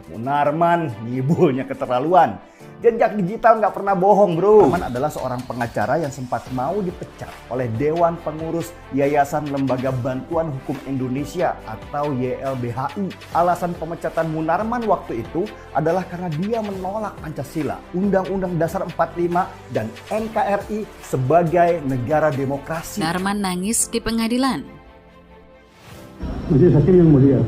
Munarman ngibulnya keterlaluan. Jejak digital nggak pernah bohong, bro. Munarman adalah seorang pengacara yang sempat mau dipecat oleh Dewan Pengurus Yayasan Lembaga Bantuan Hukum Indonesia atau YLBHI. Alasan pemecatan Munarman waktu itu adalah karena dia menolak Pancasila, Undang-Undang Dasar 45 dan NKRI sebagai negara demokrasi. Munarman nangis di pengadilan. Majelis Hakim yang mulia,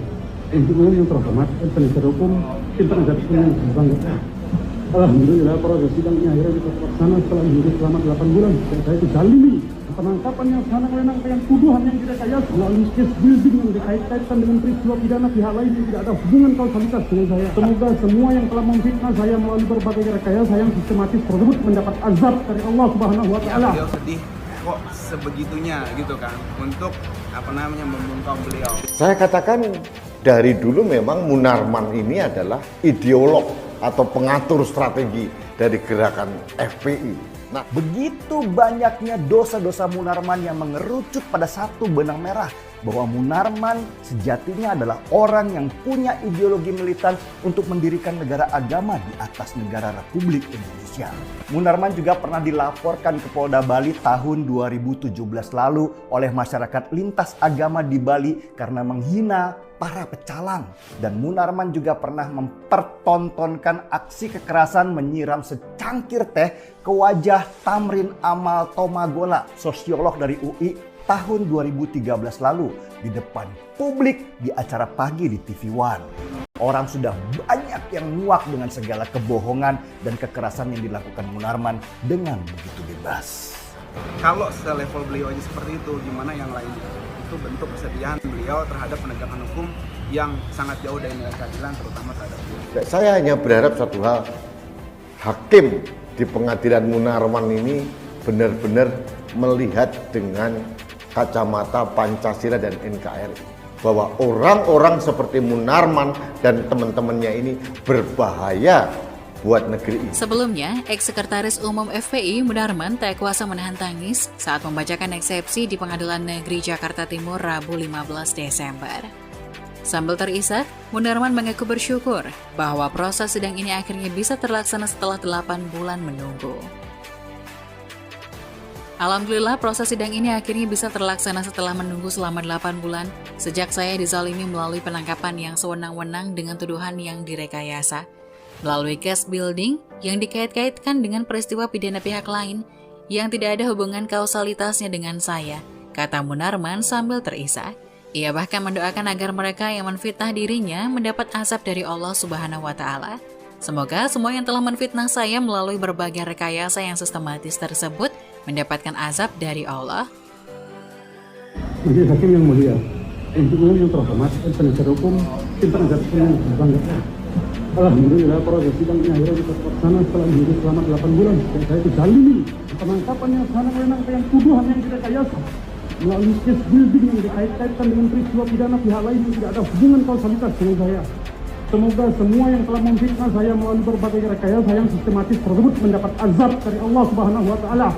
untuk umum yang terhormat, penasihat hukum, tim penasihat hukum yang berbangga. Alhamdulillah proses sidangnya akhirnya bisa terlaksana setelah menunggu selama 8 bulan. Dan saya dizalimi penangkapan yang sewenang-wenang dengan tuduhan yang direkayasa melalui case building yang dikait-kaitkan dengan peristiwa pidana pihak lain yang tidak ada hubungan kausalitas dengan saya. Semoga semua yang telah memfitnah saya melalui berbagai rekayasa yang sistematis tersebut mendapat azab dari Allah Subhanahu wa taala. Beliau sedih kok sebegitunya gitu kan untuk membungkam beliau. Saya katakan dari dulu memang Munarman ini adalah ideolog atau pengatur strategi dari gerakan FPI. Nah, begitu banyaknya dosa-dosa Munarman yang mengerucut pada satu benang merah, bahwa Munarman sejatinya adalah orang yang punya ideologi militan untuk mendirikan negara agama di atas negara Republik Indonesia. Munarman juga pernah dilaporkan ke Polda Bali tahun 2017 lalu oleh masyarakat lintas agama di Bali karena menghina para pecalang. Dan Munarman juga pernah mempertontonkan aksi kekerasan menyiram secangkir teh ke wajah Tamrin Amal Tomagola, sosiolog dari UI, tahun 2013 lalu di depan publik di acara pagi di TV One. Orang sudah banyak yang muak dengan segala kebohongan dan kekerasan yang dilakukan Munarman dengan begitu bebas. Kalau selevel beliau aja seperti itu, gimana yang lainnya? Itu bentuk kesedihan beliau terhadap penegakan hukum yang sangat jauh dari nilai keadilan, terutama terhadap beliau. Saya hanya berharap satu hal, hakim di pengadilan Munarman ini benar-benar melihat dengan kacamata Pancasila dan NKRI, bahwa orang-orang seperti Munarman dan teman-temannya ini berbahaya buat negeri ini. Sebelumnya, Ex-Sekretaris Umum FPI Munarman tak kuasa menahan tangis saat membacakan eksepsi di Pengadilan Negeri Jakarta Timur Rabu 15 Desember. Sambil terisak, Munarman mengaku bersyukur bahwa proses sidang ini akhirnya bisa terlaksana setelah 8 bulan menunggu. Alhamdulillah proses sidang ini akhirnya bisa terlaksana setelah menunggu selama 8 bulan sejak saya dizalimi melalui penangkapan yang sewenang-wenang dengan tuduhan yang direkayasa, melalui case building yang dikait-kaitkan dengan peristiwa pidana pihak lain yang tidak ada hubungan kausalitasnya dengan saya, kata Munarman sambil terisak. Ia bahkan mendoakan agar mereka yang menfitnah dirinya mendapat azab dari Allah Subhanahu wa taala. Semoga semua yang telah menfitnah saya melalui berbagai rekayasa yang sistematis tersebut mendapatkan azab dari Allah. Majelis Hakim yang mulia, untuk umum yang terhormat, penasihat hukum, tim penasihat hukum yang berbangga. Alhamdulillah proses sidangnya akhirnya bisa terlaksana setelah menunggu selama 8 bulan. Dan saya dizalimi penangkapan yang sewenang-wenang dengan tuduhan yang direkayasa melalui case building yang dikait-kaitkan dengan peristiwa pidana pihak lain yang tidak ada hubungan kausalitas dengan saya. Semoga semua yang telah memfitnah saya melalui berbagai rekayasa yang sistematis tersebut mendapat azab dari Allah Subhanahu wa taala.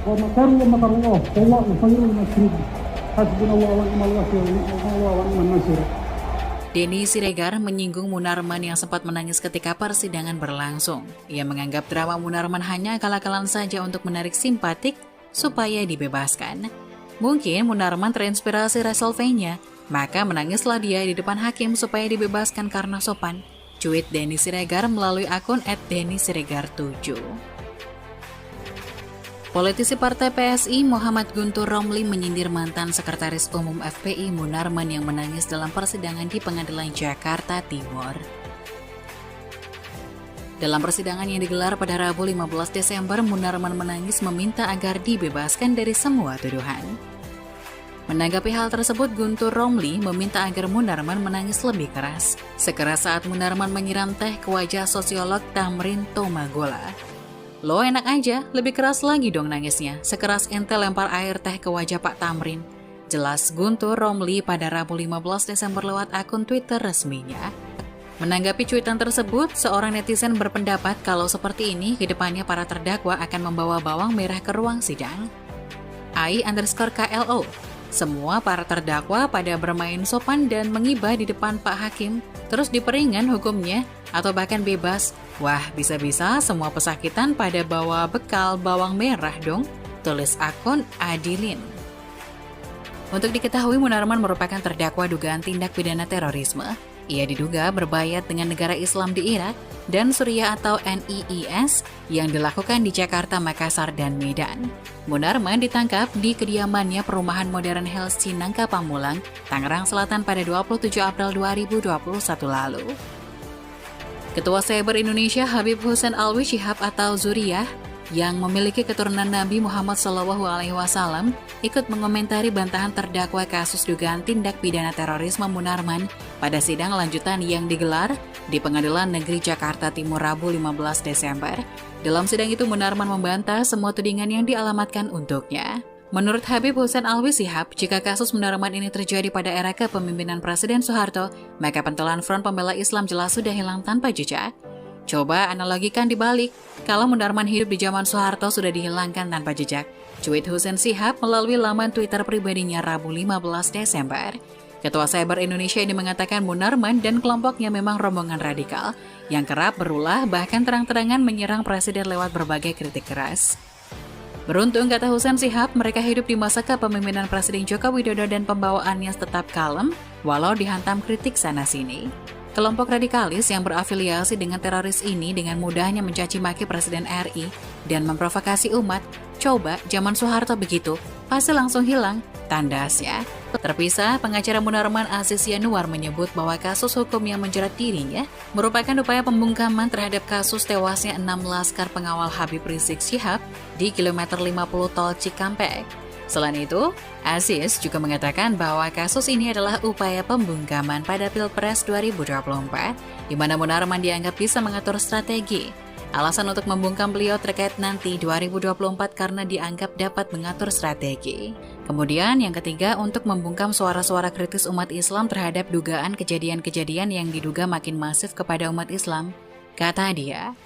Wa makaru wa makarullah, wallahu khairul makirin. Hasbunallahu wa ni'mal wakil, wa ni'mal nasir. Denny Siregar menyinggung Munarman yang sempat menangis ketika persidangan berlangsung. Ia menganggap drama Munarman hanya akal-akalan saja untuk menarik simpatik supaya dibebaskan. Mungkin Munarman terinspirasi resolvenya, maka menangislah dia di depan hakim supaya dibebaskan karena sopan. Cuit Denny Siregar melalui akun @DennySiregar7. Politisi Partai PSI Muhammad Guntur Romli menyindir mantan Sekretaris Umum FPI Munarman yang menangis dalam persidangan di Pengadilan Jakarta Timur. Dalam persidangan yang digelar pada Rabu 15 Desember, Munarman menangis meminta agar dibebaskan dari semua tuduhan. Menanggapi hal tersebut, Guntur Romli meminta agar Munarman menangis lebih keras, sekeras saat Munarman menyiram teh ke wajah sosiolog Tamrin Tomagola. Lo enak aja, lebih keras lagi dong nangisnya, sekeras ente lempar air teh ke wajah Pak Tamrin. Jelas Guntur Romli pada Rabu 15 Desember lewat akun Twitter resminya. Menanggapi cuitan tersebut, seorang netizen berpendapat kalau seperti ini, kedepannya para terdakwa akan membawa bawang merah ke ruang sidang. AI_KLO. Semua para terdakwa pada bermain sopan dan mengibah di depan Pak Hakim terus diperingan hukumnya, atau bahkan bebas. Wah, bisa-bisa semua pesakitan pada bawa bekal bawang merah dong, tulis akun Adilin. Untuk diketahui, Munarman merupakan terdakwa dugaan tindak pidana terorisme. Ia diduga berbayat dengan negara Islam di Irak dan Suriah atau NIIS yang dilakukan di Jakarta, Makassar, dan Medan. Munarman ditangkap di kediamannya Perumahan Modern Hills Cinangka Pamulang, Tangerang Selatan pada 27 April 2021 lalu. Ketua Cyber Indonesia Habib Hussein Alwi Shihab atau Zuriyah yang memiliki keturunan Nabi Muhammad SAW ikut mengomentari bantahan terdakwa kasus dugaan tindak pidana terorisme Munarman pada sidang lanjutan yang digelar di Pengadilan Negeri Jakarta Timur Rabu 15 Desember. Dalam sidang itu Munarman membantah semua tudingan yang dialamatkan untuknya. Menurut Habib Hussein Alwi Shihab, jika kasus Munarman ini terjadi pada era kepemimpinan Presiden Soeharto, maka pentolan Front Pembela Islam jelas sudah hilang tanpa jejak. Coba analogikan dibalik, kalau Munarman hidup di zaman Soeharto sudah dihilangkan tanpa jejak. Cuit Hussein Shihab melalui laman Twitter pribadinya Rabu 15 Desember. Ketua Cyber Indonesia ini mengatakan Munarman dan kelompoknya memang rombongan radikal yang kerap berulah bahkan terang-terangan menyerang Presiden lewat berbagai kritik keras. Beruntung, kata Hussein Shihab, mereka hidup di masa kepemimpinan Presiden Joko Widodo dan pembawaannya tetap kalem walau dihantam kritik sana-sini. Kelompok radikalis yang berafiliasi dengan teroris ini dengan mudahnya mencaci maki Presiden RI dan memprovokasi umat. Coba zaman Soeharto begitu, pasti langsung hilang, tandasnya. Terpisah, pengacara Munarman Aziz Yanuar menyebut bahwa kasus hukum yang menjerat dirinya merupakan upaya pembungkaman terhadap kasus tewasnya 6 laskar pengawal Habib Rizik Syihab di kilometer 50 tol Cikampek. Selain itu, Aziz juga mengatakan bahwa kasus ini adalah upaya pembungkaman pada Pilpres 2024, di mana Munarman dianggap bisa mengatur strategi. Alasan untuk membungkam beliau terkait nanti 2024 karena dianggap dapat mengatur strategi. Kemudian yang ketiga, untuk membungkam suara-suara kritis umat Islam terhadap dugaan kejadian-kejadian yang diduga makin masif kepada umat Islam, kata dia.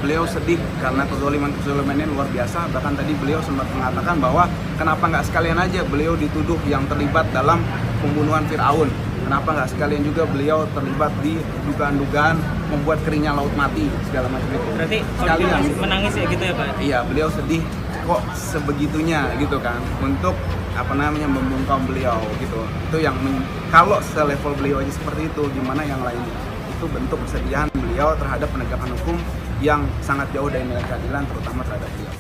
Beliau sedih karena kezaliman-kezalimannya luar biasa. Bahkan tadi beliau sempat mengatakan bahwa kenapa nggak sekalian aja beliau dituduh yang terlibat dalam pembunuhan Fir'aun. Kenapa nggak sekalian juga beliau terlibat di dugaan-dugaan membuat keringnya laut mati segala macam itu. Berarti sekalian menangis ya gitu ya Pak? Iya, beliau sedih kok sebegitunya gitu kan untuk membungkam beliau gitu. Itu yang kalau selevel beliau aja seperti itu, gimana yang lainnya? Itu bentuk kesedihan beliau terhadap penegakan hukum yang sangat jauh dari nilai keadilan, terutama terhadap beliau.